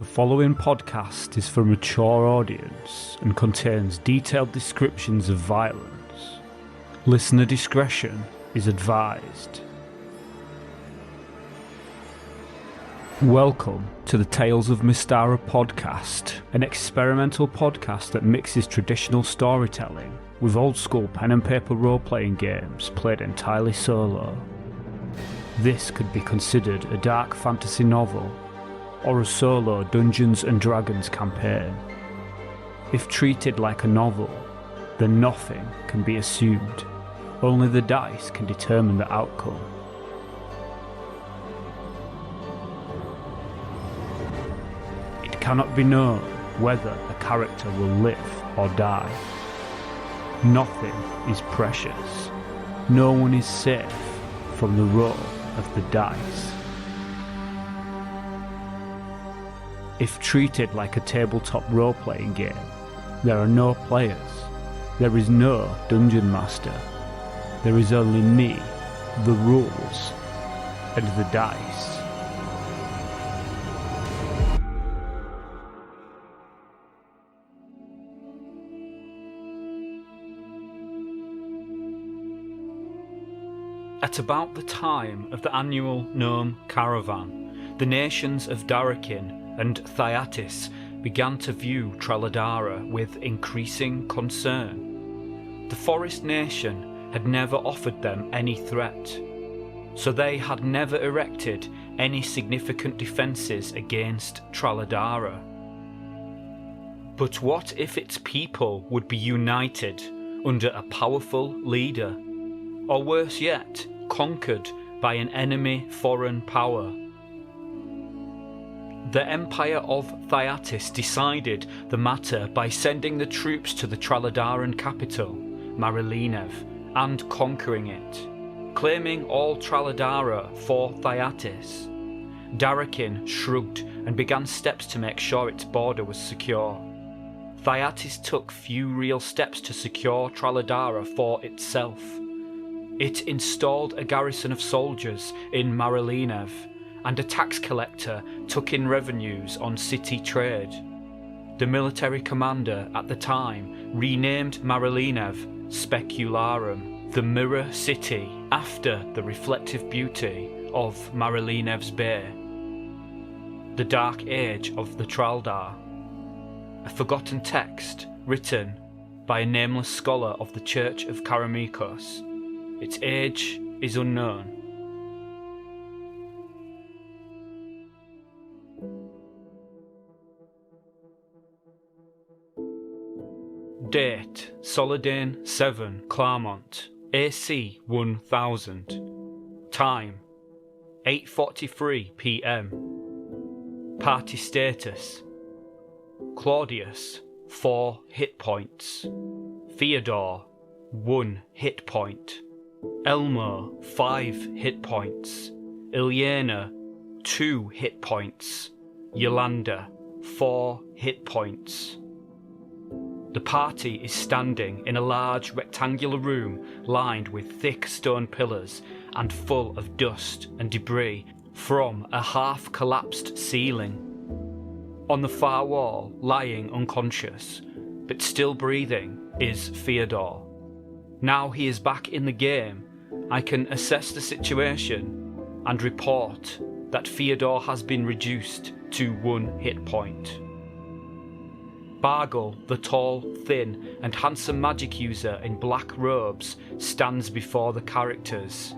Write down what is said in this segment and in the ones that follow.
The following podcast is for a mature audience and contains detailed descriptions of violence. Listener discretion is advised. Welcome to the Tales of Mystara podcast, an experimental podcast that mixes traditional storytelling with old-school pen and paper role-playing games played entirely solo. This could be considered a dark fantasy novel or a solo Dungeons and Dragons campaign. If treated like a novel, then nothing can be assumed. Only the dice can determine the outcome. It cannot be known whether a character will live or die. Nothing is precious. No one is safe from the roll of the dice. If treated like a tabletop role-playing game, there are no players. There is no dungeon master. There is only me, the rules, and the dice. At about the time of the annual Gnome Caravan, the nations of Darakin and Thyatis began to view Traladara with increasing concern. The Forest Nation had never offered them any threat, so they had never erected any significant defences against Traladara. But what if its people would be united under a powerful leader, or worse yet, conquered by an enemy foreign power? The Empire of Thyatis decided the matter by sending the troops to the Traladaran capital, Marilenev, and conquering it, claiming all Traladara for Thyatis. Darakin shrugged and began steps to make sure its border was secure. Thyatis took few real steps to secure Traladara for itself. It installed a garrison of soldiers in Marilenev, and a tax collector took in revenues on city trade. The military commander at the time renamed Marilenev Specularum, the Mirror City, after the reflective beauty of Marilenev's Bay. The Dark Age of the Traldar, a forgotten text written by a nameless scholar of the Church of Karameikos. Its age is unknown. Date: Solidane 7, Claremont, AC 1000. Time: 8:43 PM. Party status: Claudius 4 hit points, Theodore 1 hit point, Elmo 5 hit points, Ilyana 2 hit points, Yolanda 4 hit points. The party is standing in a large rectangular room lined with thick stone pillars and full of dust and debris from a half-collapsed ceiling. On the far wall, lying unconscious, but still breathing, is Theodore. Now he is back in the game, I can assess the situation and report that Theodore has been reduced to 1 hit point. Bargle, the tall, thin, and handsome magic user in black robes, stands before the characters.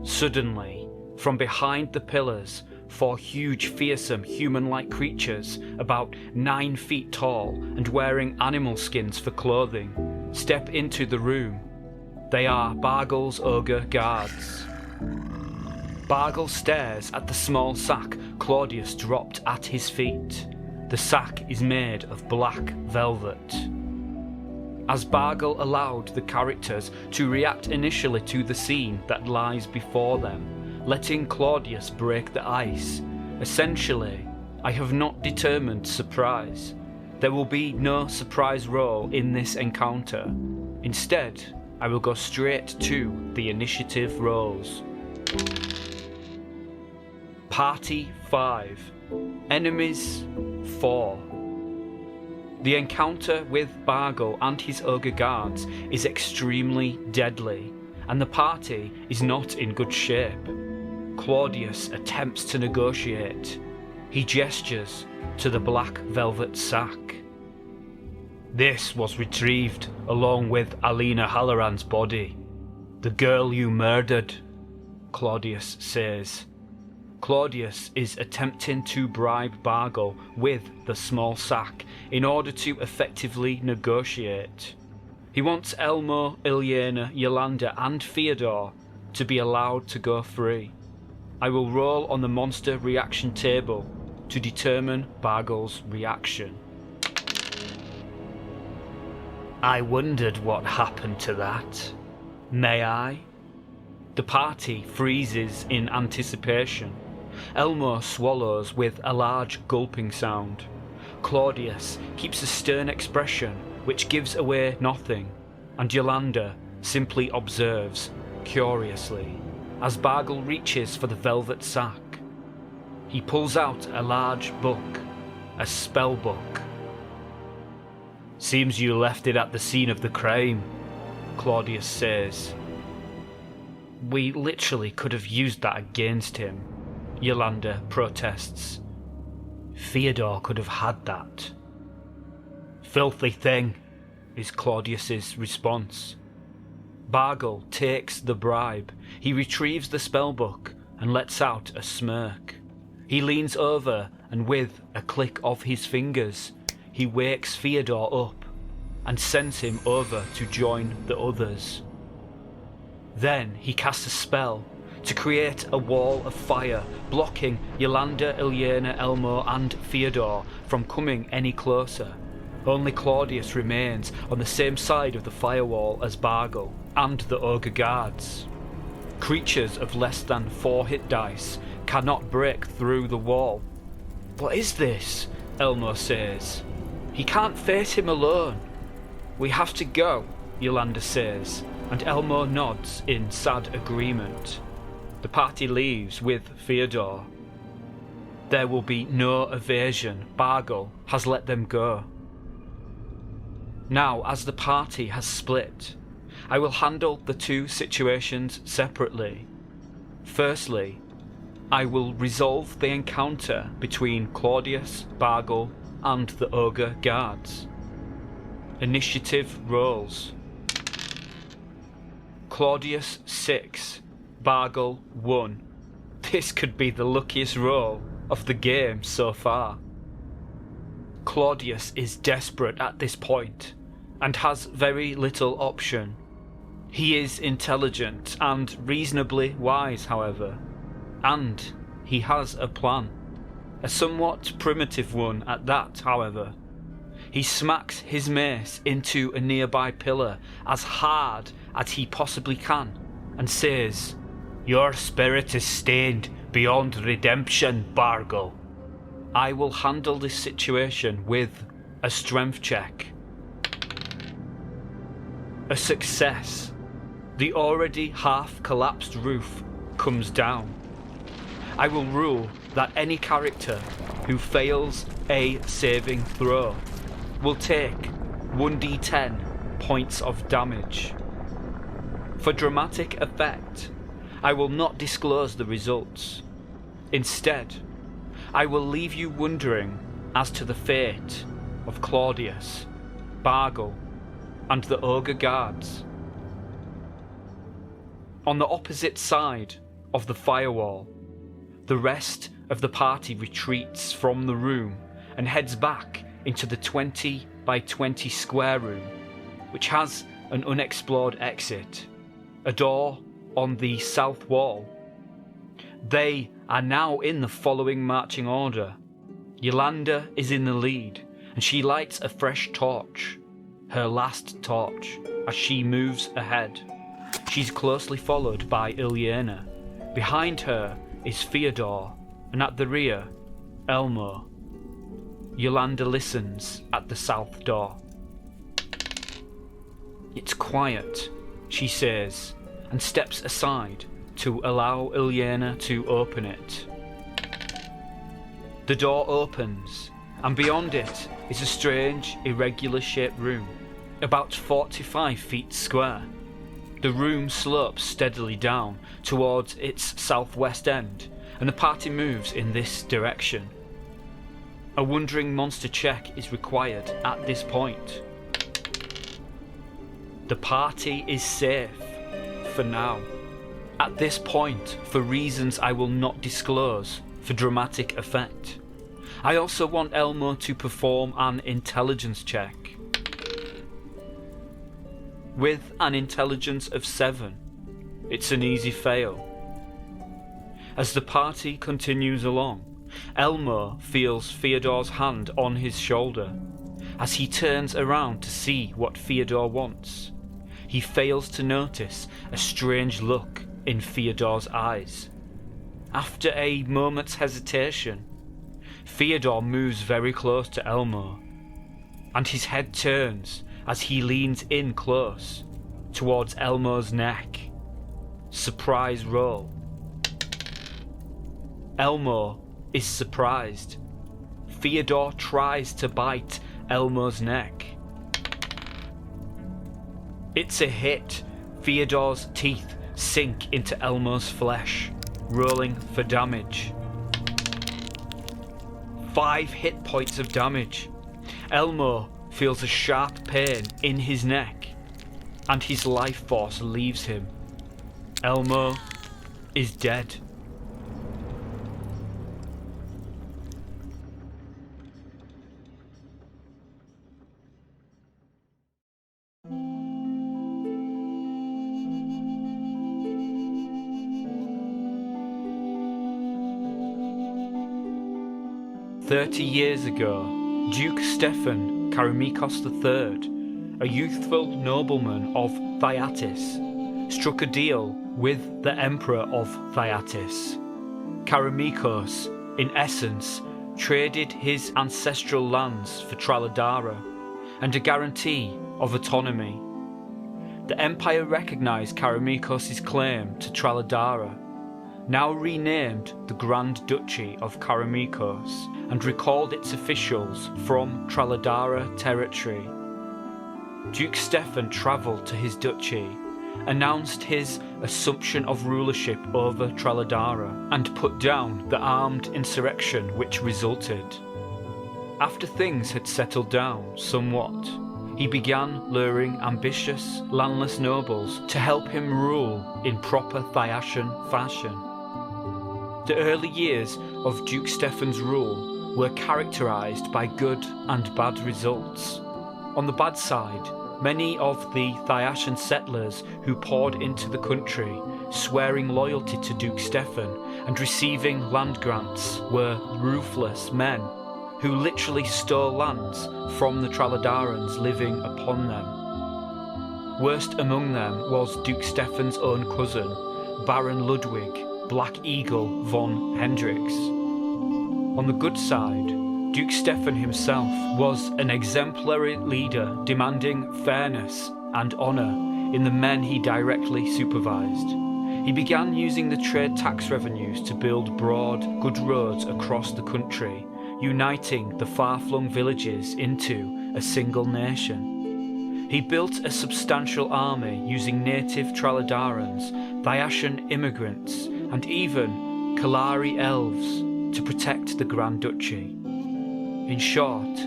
Suddenly, from behind the pillars, 4 huge, fearsome, human-like creatures, about 9 feet tall and wearing animal skins for clothing, step into the room. They are Bargle's ogre guards. Bargle stares at the small sack Claudius dropped at his feet. The sack is made of black velvet. As Bargle allowed the characters to react initially to the scene that lies before them, letting Claudius break the ice, essentially, I have not determined surprise. There will be no surprise roll in this encounter. Instead, I will go straight to the initiative rolls. Party 5, Enemies 4. The encounter with Bargle and his ogre guards is extremely deadly, and the party is not in good shape. Claudius attempts to negotiate. He gestures to the black velvet sack. This was retrieved along with Alina Halloran's body. The girl you murdered, Claudius says. Claudius is attempting to bribe Bargle with the small sack in order to effectively negotiate. He wants Elmo, Ilyena, Yolanda and Fyodor to be allowed to go free. I will roll on the monster reaction table to determine Bargle's reaction. I wondered what happened to that. May I? The party freezes in anticipation. Elmo swallows with a large gulping sound. Claudius keeps a stern expression which gives away nothing, and Yolanda simply observes, curiously, as Bargle reaches for the velvet sack. He pulls out a large book, a spell book. Seems you left it at the scene of the crime, Claudius says. We literally could have used that against him, Yolanda protests. Fyodor could have had that. Filthy thing, is Claudius's response. Bargle takes the bribe. He retrieves the spellbook and lets out a smirk. He leans over and with a click of his fingers, he wakes Fyodor up and sends him over to join the others. Then he casts a spell to create a wall of fire, blocking Yolanda, Ilyena, Elmo and Fyodor from coming any closer. Only Claudius remains on the same side of the firewall as Bargle and the ogre guards. Creatures of less than 4 hit dice cannot break through the wall. What is this? Elmo says. He can't face him alone. We have to go, Yolanda says, and Elmo nods in sad agreement. The party leaves with Fyodor. There will be no evasion. Bargle has let them go. Now, as the party has split, I will handle the two situations separately. Firstly, I will resolve the encounter between Claudius, Bargle, and the ogre guards. Initiative rolls. Claudius 6, Bargle 1. This could be the luckiest roll of the game so far. Claudius is desperate at this point and has very little option. He is intelligent and reasonably wise, however, and he has a plan. A somewhat primitive one at that, however. He smacks his mace into a nearby pillar as hard as he possibly can and says, "Your spirit is stained beyond redemption, Bargle." I will handle this situation with a strength check. A success. The already half-collapsed roof comes down. I will rule that any character who fails a saving throw will take 1d10 points of damage. For dramatic effect, I will not disclose the results. Instead, I will leave you wondering as to the fate of Claudius, Bargle, and the ogre guards. On the opposite side of the firewall, the rest of the party retreats from the room and heads back into the 20 by 20 square room, which has an unexplored exit, a door on the south wall. They are now in the following marching order. Yolanda is in the lead, and she lights a fresh torch, her last torch, as she moves ahead. She's closely followed by Ilyena. Behind her is Fyodor, and at the rear, Elmo. Yolanda listens at the south door. It's quiet, she says, and steps aside to allow Ilyena to open it. The door opens, and beyond it is a strange, irregular shaped room, about 45 feet square. The room slopes steadily down towards its southwest end, and the party moves in this direction. A wandering monster check is required at this point. The party is safe, for now. At this point, for reasons I will not disclose, for dramatic effect. I also want Elmo to perform an intelligence check. With an intelligence of 7, it's an easy fail. As the party continues along, Elmo feels Theodore's hand on his shoulder. As he turns around to see what Theodore wants, he fails to notice a strange look in Theodore's eyes. After a moment's hesitation, Theodore moves very close to Elmo, and his head turns as he leans in close towards Elmo's neck. Surprise roll. Elmo is surprised. Theodore tries to bite Elmo's neck. It's a hit. Theodore's teeth sink into Elmo's flesh, rolling for damage. 5 hit points of damage. Elmo feels a sharp pain in his neck, and his life force leaves him. Elmo is dead. "30 years ago, Duke Stefan Karameikos III, a youthful nobleman of Thyatis, struck a deal with the Emperor of Thyatis. Karameikos, in essence, traded his ancestral lands for Traladara and a guarantee of autonomy. The Empire recognised Karameikos' claim to Traladara, now renamed the Grand Duchy of Karameikos, and recalled its officials from Traladara territory. Duke Stefan travelled to his duchy, announced his assumption of rulership over Traladara, and put down the armed insurrection which resulted. After things had settled down somewhat, he began luring ambitious, landless nobles to help him rule in proper Thyacian fashion. The early years of Duke Stefan's rule were characterised by good and bad results. On the bad side, many of the Thyacian settlers who poured into the country, swearing loyalty to Duke Stefan and receiving land grants, were ruthless men who literally stole lands from the Traladarans living upon them. Worst among them was Duke Stefan's own cousin, Baron Ludwig Black Eagle von Hendrix. On the good side, Duke Stefan himself was an exemplary leader demanding fairness and honour in the men he directly supervised. He began using the trade tax revenues to build broad, good roads across the country, uniting the far-flung villages into a single nation. He built a substantial army using native Traladarans, Thyacian immigrants, and even Kalari elves to protect the Grand Duchy. In short,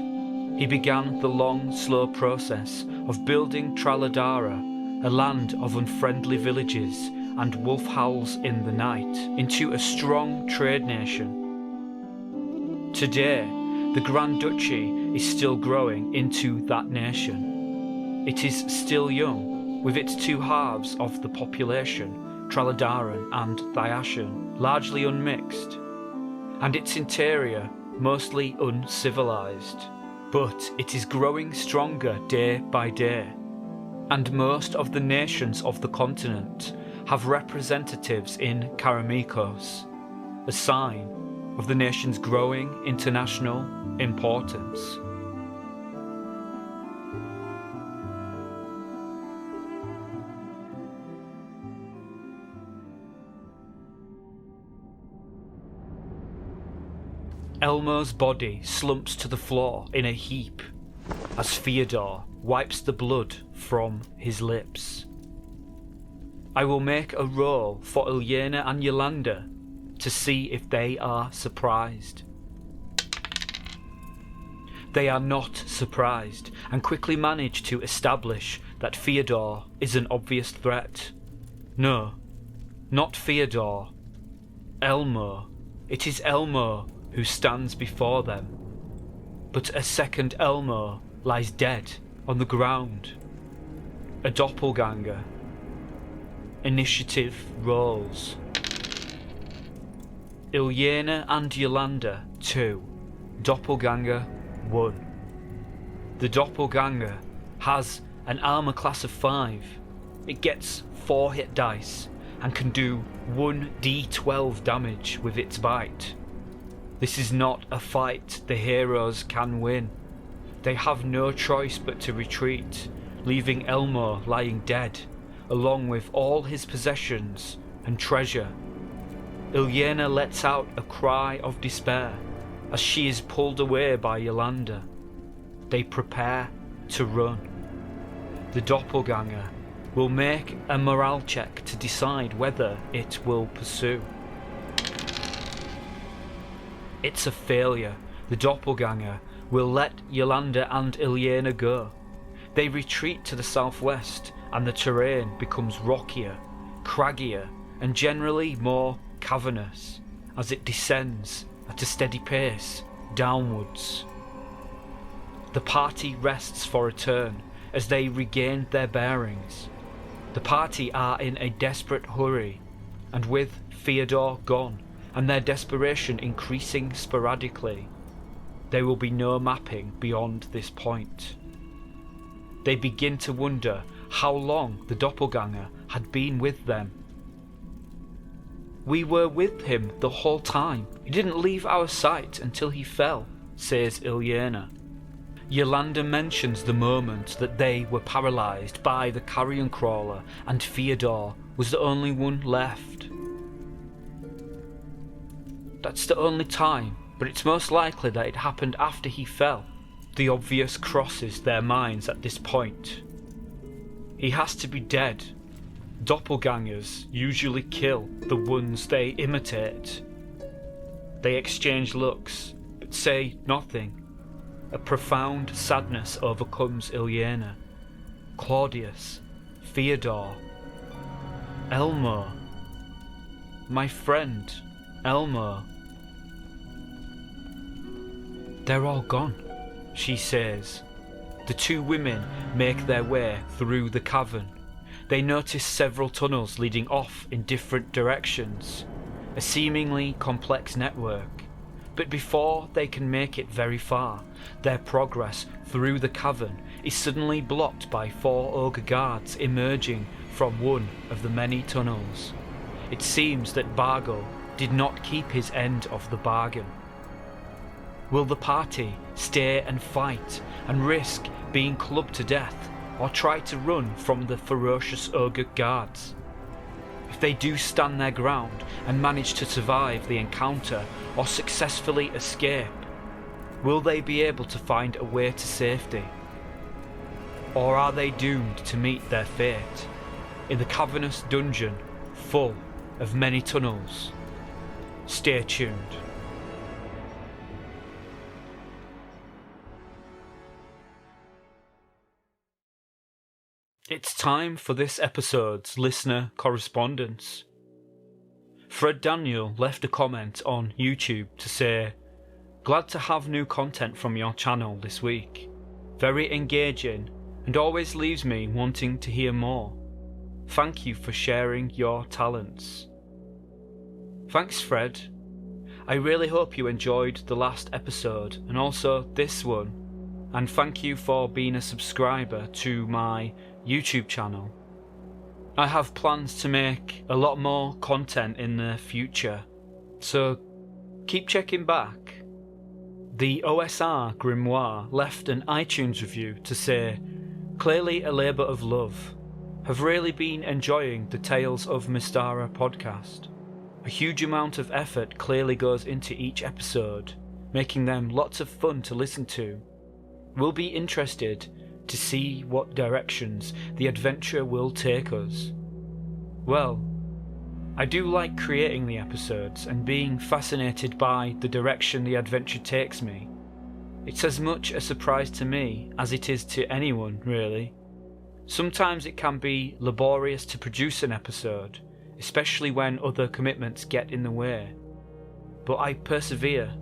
he began the long, slow process of building Traladara, a land of unfriendly villages and wolf howls in the night, into a strong trade nation. Today, the Grand Duchy is still growing into that nation. It is still young, with its two halves of the population, Traladaran and Thyacian, largely unmixed, and its interior mostly uncivilized. But it is growing stronger day by day, and most of the nations of the continent have representatives in Karameikos, a sign of the nation's growing international importance. Elmo's body slumps to the floor in a heap as Fyodor wipes the blood from his lips. I will make a roll for Ilyena and Yolanda to see if they are surprised. They are not surprised and quickly manage to establish that Fyodor is an obvious threat. No, not Fyodor. Elmo. It is Elmo who stands before them. But a second Elmo lies dead on the ground. A doppelganger. Initiative rolls. Ilyena and Yolanda 2. Doppelganger 1. The doppelganger has an armor class of 5. It gets 4 hit dice and can do 1d12 damage with its bite. This is not a fight the heroes can win. They have no choice but to retreat, leaving Elmo lying dead, along with all his possessions and treasure. Ilyena lets out a cry of despair as she is pulled away by Yolanda. They prepare to run. The doppelganger will make a morale check to decide whether it will pursue. It's a failure. The doppelganger will let Yolanda and Ilyena go. They retreat to the southwest and the terrain becomes rockier, craggier and generally more cavernous as it descends at a steady pace downwards. The party rests for a turn as they regain their bearings. The party are in a desperate hurry, and with Fyodor gone and their desperation increasing sporadically, there will be no mapping beyond this point. They begin to wonder how long the doppelganger had been with them. "We were with him the whole time. He didn't leave our sight until he fell," says Ilyena. Yolanda mentions the moment that they were paralysed by the carrion crawler and Fyodor was the only one left. "That's the only time, but it's most likely that it happened after he fell." The obvious crosses their minds at this point. He has to be dead. Doppelgangers usually kill the ones they imitate. They exchange looks, but say nothing. A profound sadness overcomes Ilyena. Claudius, Fyodor, Elmo. My friend, Elmo. "They're all gone," she says. The two women make their way through the cavern. They notice several tunnels leading off in different directions, a seemingly complex network. But before they can make it very far, their progress through the cavern is suddenly blocked by 4 ogre guards emerging from one of the many tunnels. It seems that Bargle did not keep his end of the bargain. Will the party stay and fight and risk being clubbed to death, or try to run from the ferocious ogre guards? If they do stand their ground and manage to survive the encounter or successfully escape, will they be able to find a way to safety? Or are they doomed to meet their fate in the cavernous dungeon full of many tunnels? Stay tuned. It's time for this episode's listener correspondence. Fred Daniel left a comment on YouTube to say, "Glad to have new content from your channel this week. Very engaging and always leaves me wanting to hear more. Thank you for sharing your talents." Thanks, Fred. I really hope you enjoyed the last episode and also this one. And thank you for being a subscriber to my YouTube channel. I have plans to make a lot more content in the future, so keep checking back. The OSR Grimoire left an iTunes review to say, "Clearly a labour of love. Have really been enjoying the Tales of Mystara podcast. A huge amount of effort clearly goes into each episode, making them lots of fun to listen to. We'll be interested to see what directions the adventure will take us. Well, I do like creating the episodes and being fascinated by the direction the adventure takes me. It's as much a surprise to me as it is to anyone, really. Sometimes it can be laborious to produce an episode, especially when other commitments get in the way. But I persevere.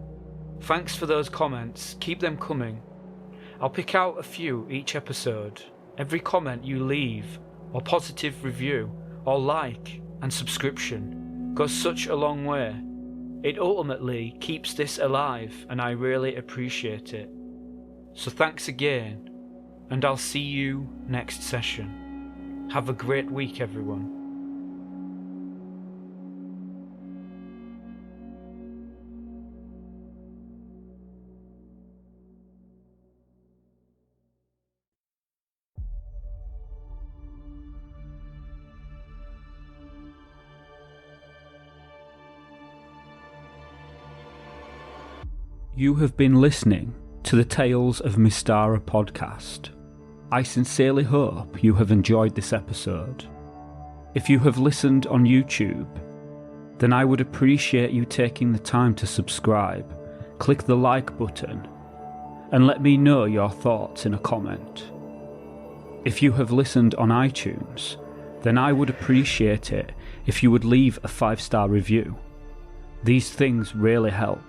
Thanks for those comments, keep them coming. I'll pick out a few each episode. Every comment you leave, or positive review, or like, and subscription goes such a long way. It ultimately keeps this alive, and I really appreciate it. So thanks again, and I'll see you next session. Have a great week, everyone. You have been listening to the Tales of Mystara podcast. I sincerely hope you have enjoyed this episode. If you have listened on YouTube, then I would appreciate you taking the time to subscribe, click the like button, and let me know your thoughts in a comment. If you have listened on iTunes, then I would appreciate it if you would leave a 5-star review. These things really help,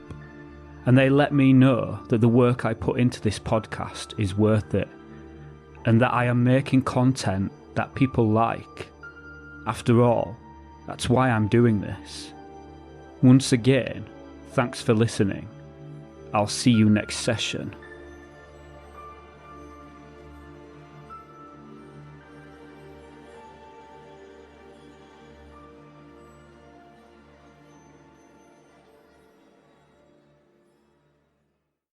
and they let me know that the work I put into this podcast is worth it, and that I am making content that people like. After all, that's why I'm doing this. Once again, thanks for listening. I'll see you next session.